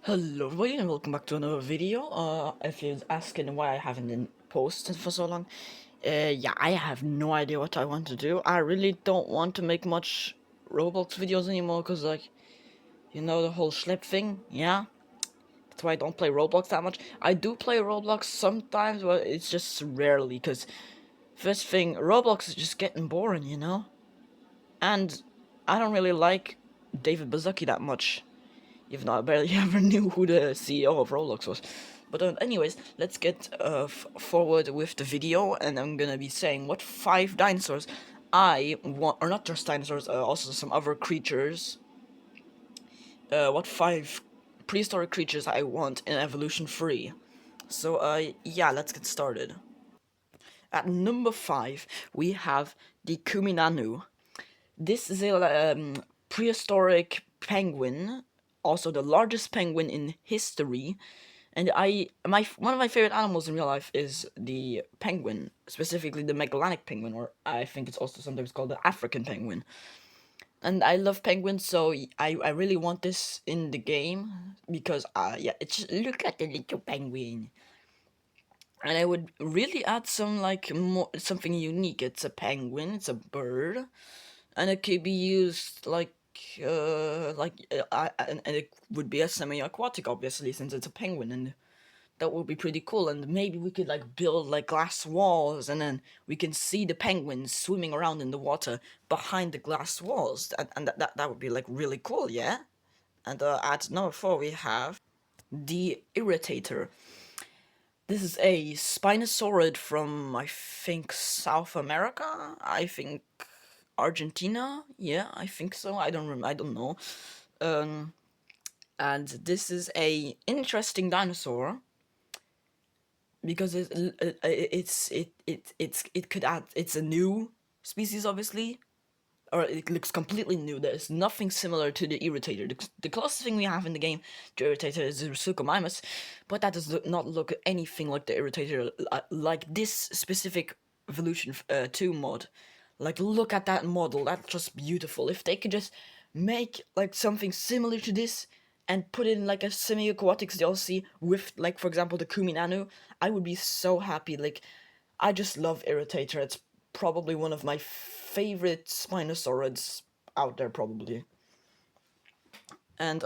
Hello everybody and welcome back to another video. If you're asking why I haven't been posted for so long, yeah, I have no idea what I want to do. I really don't want to make much Roblox videos anymore because, like, you know, the whole schlep thing, yeah? That's why I don't play Roblox that much. I do play Roblox sometimes, but it's just rarely because, first thing, Roblox is just getting boring, you know? And I don't really like David Baszucki that much. Even though I barely ever knew who the CEO of Roblox was. But anyways, let's get forward with the video, and I'm gonna be saying what 5 dinosaurs I want, or not just dinosaurs, also some other creatures. What 5 prehistoric creatures I want in Evolution 3. So, yeah, let's get started. At number 5, we have the Kuminanu. This is a prehistoric penguin, also the largest penguin in history. And one of my favorite animals in real life is the penguin, specifically the Magellanic penguin, or I think it's also sometimes called the African penguin. And I love penguins, so I really want this in the game because yeah, it's look at the little penguin. And I would really add some like more something unique. It's a penguin, it's a bird, and it could be used and it would be a semi-aquatic, obviously, since it's a penguin, and that would be pretty cool. And maybe we could like build like glass walls, and then we can see the penguins swimming around in the water behind the glass walls, and that would be like really cool, yeah. And at number 4 we have the Irritator. This is a Spinosaurid from, I think, South America. I think Argentina. Yeah, I think so. I don't know. Um, and this is a interesting dinosaur because it could add. It's a new species, obviously, or it looks completely new. There's nothing similar to the Irritator. The closest thing we have in the game to Irritator is the Suchomimus, but that does not look anything like the Irritator, like this specific Evolution 2 mod. Like, look at that model, that's just beautiful. If they could just make, like, something similar to this and put in, like, a semi-aquatics DLC with, like, for example, the Kuminanu, I would be so happy. Like, I just love Irritator. It's probably one of my favorite Spinosaurids out there, probably. And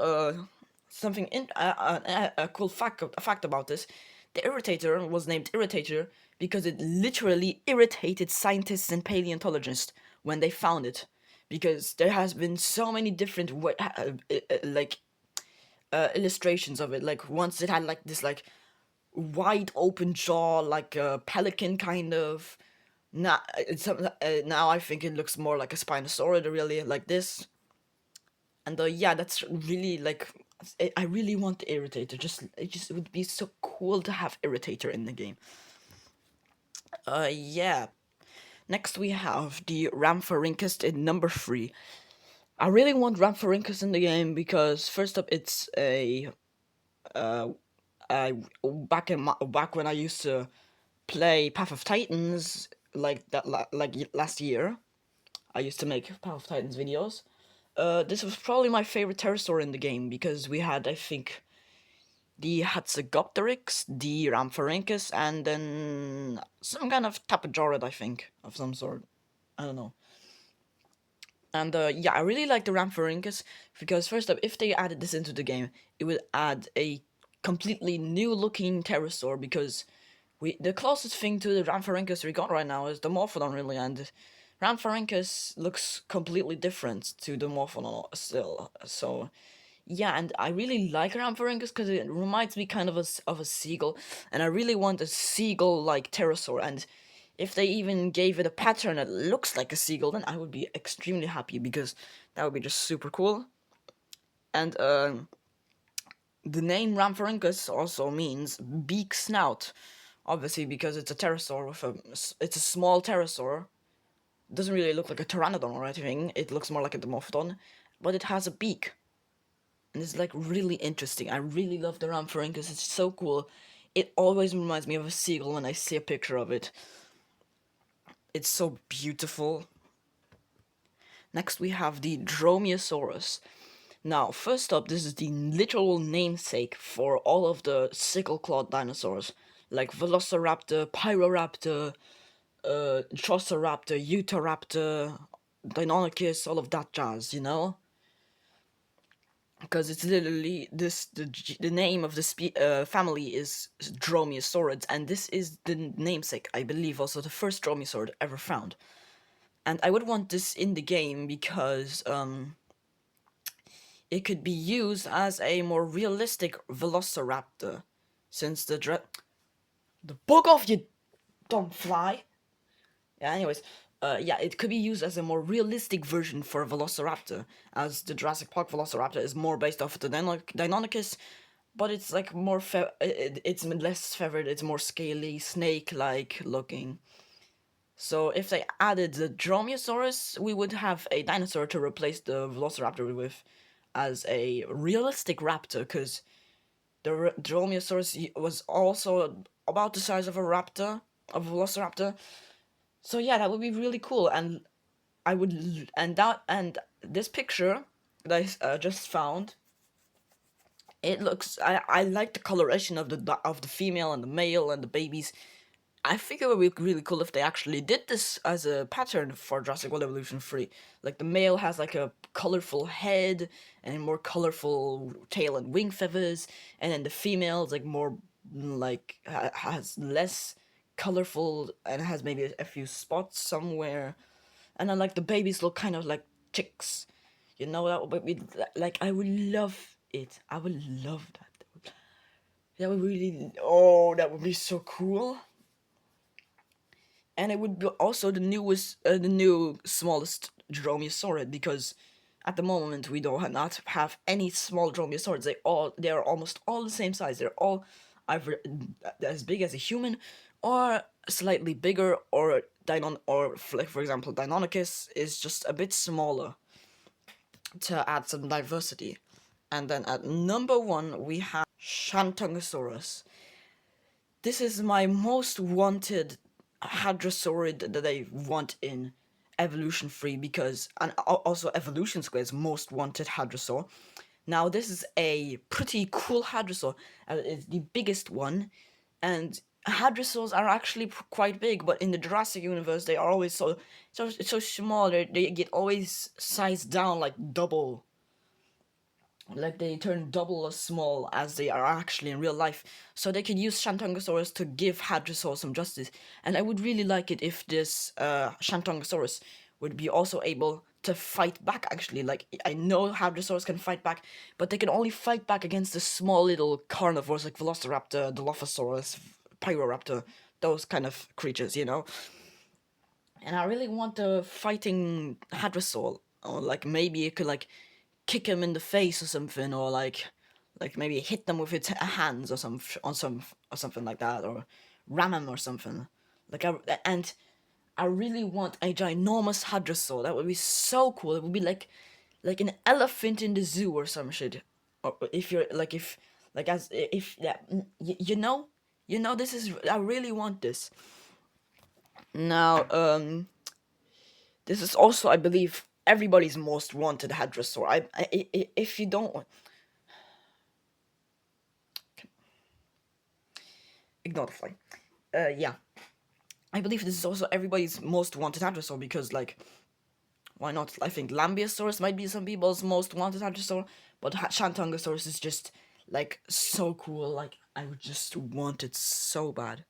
something a cool fact about this: the Irritator was named Irritator because it literally irritated scientists and paleontologists when they found it, because there has been so many different illustrations of it. Like, once it had like this like wide open jaw, like a pelican kind of. Now I think it looks more like a Spinosaurid, really, like this. And yeah, that's really like I really want the Irritator. It would be so cool to have Irritator in the game. Yeah. Next we have the Rhamphorhynchus in number 3. I really want Rhamphorhynchus in the game because, first up, it's a I back when I used to play Path of Titans, like that last year. I used to make Path of Titans videos. This was probably my favorite pterosaur in the game because we had, I think, the Hatzegopteryx, the Rhamphorhynchus, and then some kind of Tapejorid, I think, of some sort. I don't know. And yeah, I really like the Rhamphorhynchus because, first up, if they added this into the game, it would add a completely new looking pterosaur, because the closest thing to the Rhamphorhynchus we got right now is the Morphodon, really, and Rhamphorhynchus looks completely different to the Morphodon still. So yeah, and I really like Rhamphorhynchus because it reminds me kind of a seagull, and I really want a seagull-like pterosaur. And if they even gave it a pattern that looks like a seagull, then I would be extremely happy because that would be just super cool. And the name Rhamphorhynchus also means beak snout, obviously because it's a pterosaur it's a small pterosaur. It doesn't really look like a pteranodon or anything. It looks more like a dimorphodon, but it has a beak. And it's like really interesting. I really love the Rhamphorhynchus. It's so cool. It always reminds me of a seagull when I see a picture of it. It's so beautiful. Next we have the Dromaeosaurus. Now, first up, this is the literal namesake for all of the sickle-clawed dinosaurs, like Velociraptor, Pyroraptor, Troceraptor, Utahraptor, Deinonychus, all of that jazz, you know? Because it's literally the name of the family is Dromaeosaurids, and this is the namesake, I believe, also the first dromaeosaurid ever found. And I would want this in the game because it could be used as a more realistic Velociraptor, since the bug off, you dumb fly. Yeah, anyways, yeah, it could be used as a more realistic version for a Velociraptor, as the Jurassic Park Velociraptor is more based off the Deinonychus, but it's like more it's less feathered, it's more scaly, snake-like looking. So if they added the Dromaeosaurus, we would have a dinosaur to replace the Velociraptor with, as a realistic raptor, because the Dromaeosaurus was also about the size of a raptor, of a Velociraptor. So yeah, that would be really cool, and I would, and this picture that I just found, it looks, I like the coloration of the female and the male and the babies. I think it would be really cool if they actually did this as a pattern for Jurassic World Evolution 3. Like the male has like a colorful head and more colorful tail and wing feathers, and then the female is like more like has less colorful and has maybe a few spots somewhere, and then like the babies look kind of like chicks. You know, that would be like, I would love it. I would love that. That would really, oh, that would be so cool. And it would be also the new smallest dromaeosaurid, because at the moment we do not have any small dromaeosaurids. They are almost all the same size. They're all either as big as a human, or slightly bigger, or like for example, Deinonychus is just a bit smaller to add some diversity. And then at number 1 we have Shantungosaurus. This is my most wanted hadrosaurid that I want in Evolution 3, because, and also Evolution Square's most wanted hadrosaur. Now this is a pretty cool hadrosaur. It's the biggest one, and hadrosaurs are actually quite big, but in the Jurassic universe they are always so small. They get always sized down like double, like they turn double as small as they are actually in real life. So they could use Shantungosaurus to give Hadrosaur some justice. And I would really like it if this Shantungosaurus would be also able to fight back, actually. Like, I know Hadrosaurs can fight back, but they can only fight back against the small little carnivores like Velociraptor, Dilophosaurus, Pyroraptor, those kind of creatures, you know? And I really want a fighting Hadrosaur, or like maybe it could like kick him in the face or something, or like maybe hit them with its hands or something like that, or ram him or something. And I really want a ginormous hadrosaur. That would be so cool. It would be like an elephant in the zoo or some shit. Or if you're like if like as if yeah, you know this is, I really want this. Now this is also, I believe, everybody's most wanted hadrosaur. If you don't ignore the fly. Yeah, I believe this is also everybody's most wanted hadrosaur, because like, why not? I think Lambeosaurus might be some people's most wanted hadrosaur, but Shantungosaurus is just like so cool. Like, I would just want it so bad.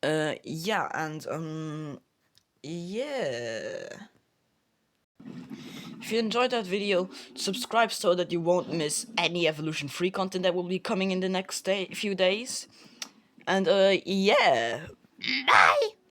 Yeah, and yeah. If you enjoyed that video, subscribe so that you won't miss any Evolution 3 content that will be coming in the next few days. And yeah, bye!